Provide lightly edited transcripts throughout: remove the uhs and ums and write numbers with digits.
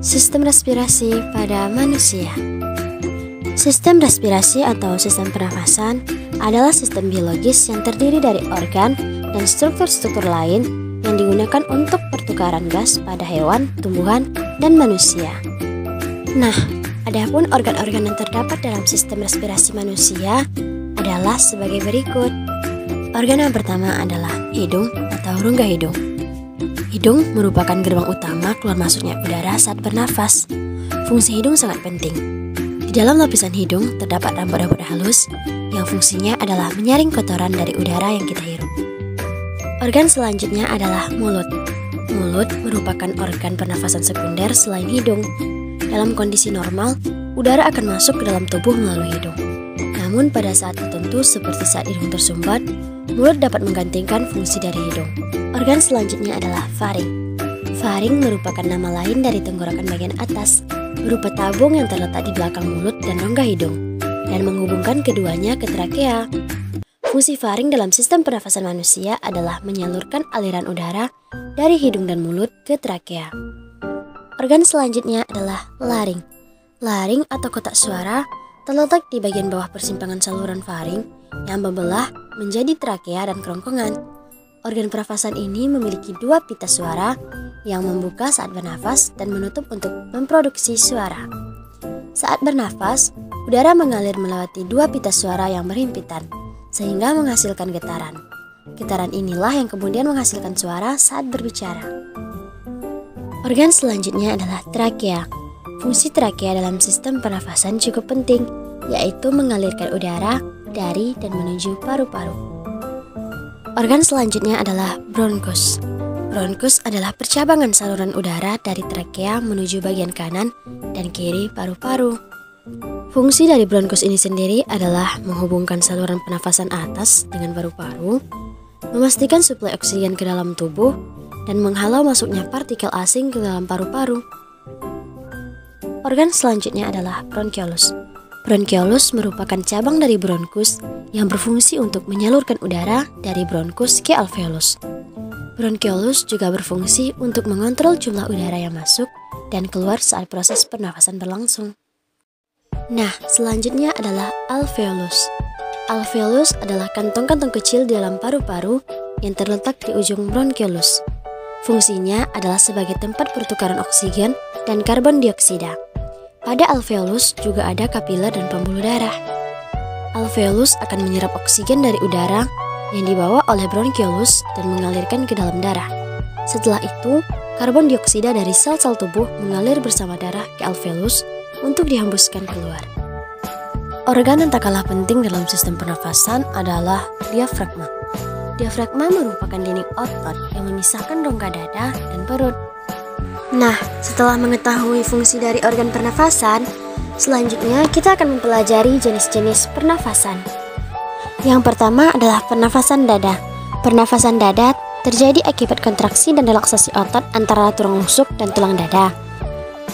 Sistem respirasi pada manusia. Sistem respirasi atau sistem pernafasan adalah sistem biologis yang terdiri dari organ dan struktur-struktur lain yang digunakan untuk pertukaran gas pada hewan, tumbuhan, dan manusia. Nah, adapun organ-organ yang terdapat dalam sistem respirasi manusia adalah sebagai berikut. Organ yang pertama adalah hidung atau rongga hidung. Hidung merupakan gerbang utama keluar masuknya udara saat bernafas. Fungsi hidung sangat penting. Di dalam lapisan hidung terdapat rambut-rambut halus yang fungsinya adalah menyaring kotoran dari udara yang kita hirup. Organ selanjutnya adalah mulut. Mulut merupakan organ pernafasan sekunder selain hidung. Dalam kondisi normal, udara akan masuk ke dalam tubuh melalui hidung. Namun pada saat tertentu seperti saat hidung tersumbat, mulut dapat menggantikan fungsi dari hidung. Organ selanjutnya adalah faring. Faring merupakan nama lain dari tenggorokan bagian atas, berupa tabung yang terletak di belakang mulut dan rongga hidung, dan menghubungkan keduanya ke trakea. Fungsi faring dalam sistem pernafasan manusia adalah menyalurkan aliran udara dari hidung dan mulut ke trakea. Organ selanjutnya adalah laring. Laring atau kotak suara terletak di bagian bawah persimpangan saluran faring yang membelah menjadi trakea dan kerongkongan. Organ pernafasan ini memiliki dua pita suara yang membuka saat bernafas dan menutup untuk memproduksi suara. Saat bernafas, udara mengalir melewati dua pita suara yang berhimpitan, sehingga menghasilkan getaran. Getaran inilah yang kemudian menghasilkan suara saat berbicara. Organ selanjutnya adalah trakea. Fungsi trakea dalam sistem pernafasan cukup penting, yaitu mengalirkan udara dari dan menuju paru-paru. Organ selanjutnya adalah bronkus. Bronkus adalah percabangan saluran udara dari trakea menuju bagian kanan dan kiri paru-paru. Fungsi dari bronkus ini sendiri adalah menghubungkan saluran pernafasan atas dengan paru-paru, memastikan suplai oksigen ke dalam tubuh, dan menghalau masuknya partikel asing ke dalam paru-paru. Organ selanjutnya adalah bronkiolus. Bronkiolus merupakan cabang dari bronkus yang berfungsi untuk menyalurkan udara dari bronkus ke alveolus. Bronkiolus juga berfungsi untuk mengontrol jumlah udara yang masuk dan keluar saat proses pernafasan berlangsung. Nah, selanjutnya adalah alveolus. Alveolus adalah kantong-kantong kecil di dalam paru-paru yang terletak di ujung bronkiolus. Fungsinya adalah sebagai tempat pertukaran oksigen dan karbon dioksida. Pada alveolus juga ada kapiler dan pembuluh darah. Alveolus akan menyerap oksigen dari udara yang dibawa oleh bronkiolus dan mengalirkan ke dalam darah. Setelah itu, karbon dioksida dari sel-sel tubuh mengalir bersama darah ke alveolus untuk dihembuskan keluar. Organ yang tak kalah penting dalam sistem pernafasan adalah diafragma. Diafragma merupakan dinding otot yang memisahkan rongga dada dan perut. Nah, setelah mengetahui fungsi dari organ pernafasan, selanjutnya kita akan mempelajari jenis-jenis pernafasan. Yang pertama adalah pernafasan dada. Pernafasan dada terjadi akibat kontraksi dan relaksasi otot antara tulang rusuk dan tulang dada.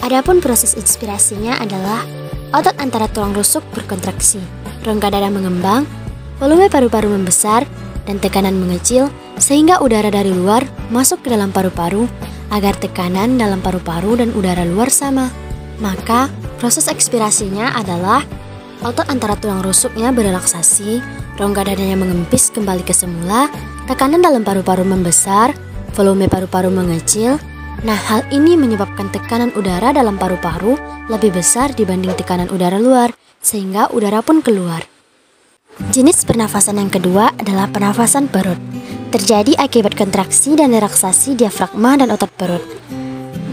Adapun proses inspirasinya adalah otot antara tulang rusuk berkontraksi, rongga dada mengembang, volume paru-paru membesar, dan tekanan mengecil sehingga udara dari luar masuk ke dalam paru-paru agar tekanan dalam paru-paru dan udara luar sama. Maka proses ekspirasinya adalah otot antara tulang rusuknya berelaksasi, rongga dadanya mengempis kembali ke semula, tekanan dalam paru-paru membesar, volume paru-paru mengecil. Nah, hal ini menyebabkan tekanan udara dalam paru-paru lebih besar dibanding tekanan udara luar, sehingga udara pun keluar. Jenis pernafasan yang kedua adalah pernafasan perut. Terjadi akibat kontraksi dan relaksasi diafragma dan otot perut.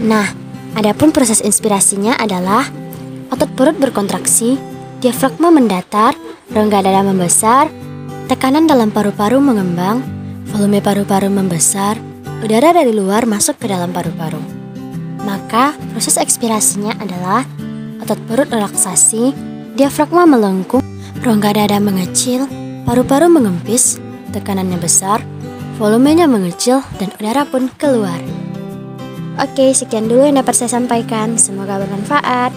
Nah, adapun proses inspirasinya adalah otot perut berkontraksi, diafragma mendatar, rongga dada membesar, tekanan dalam paru-paru mengembang, volume paru-paru membesar, udara dari luar masuk ke dalam paru-paru. Maka proses ekspirasinya adalah otot perut relaksasi, diafragma melengkung, rongga dada mengecil, paru-paru mengempis, tekanannya besar, volumenya mengecil, dan udara pun keluar. Oke, sekian dulu yang dapat saya sampaikan. Semoga bermanfaat.